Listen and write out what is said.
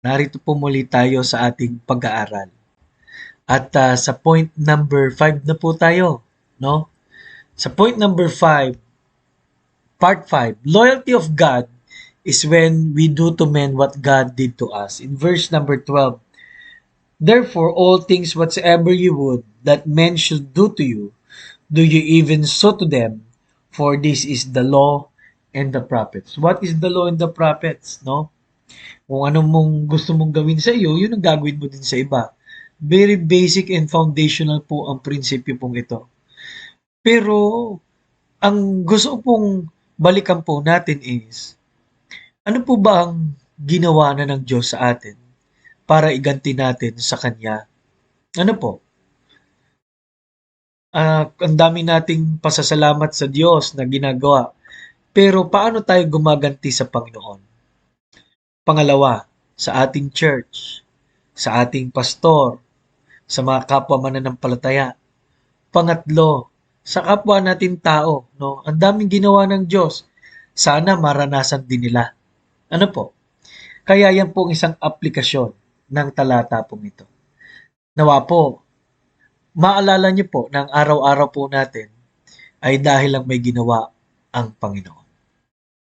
Narito po muli tayo sa ating pag-aaral. At sa point number 5 na po tayo, no? Sa point number 5, part 5, loyalty of God is when we do to men what God did to us. In verse number 12, therefore all things whatsoever you would that men should do to you, do you even so to them, for this is the law and the prophets. What is the law and the prophets, no? Kung ano mong gusto mong gawin sa iyo, yun ang gagawin mo din sa iba. Very basic and foundational po ang prinsipyo pong ito. Pero, ang gusto pong balikan po natin is, ano po ba ang ginawa na ng Diyos sa atin para iganti natin sa Kanya? Ano po? Ang dami nating pasasalamat sa Diyos na ginagawa. Pero paano tayo gumaganti sa Panginoon? Pangalawa, sa ating church, sa ating pastor, sa mga kapwa mananampalataya. Pangatlo, sa kapwa natin tao, no? Ang daming ginawa ng Diyos. Sana maranasan din nila. Ano po? Kaya yan po ang isang aplikasyon ng talata pong ito. Nawa po, maalala niyo po ng araw-araw po natin ay dahil lang may ginawa ang Panginoon.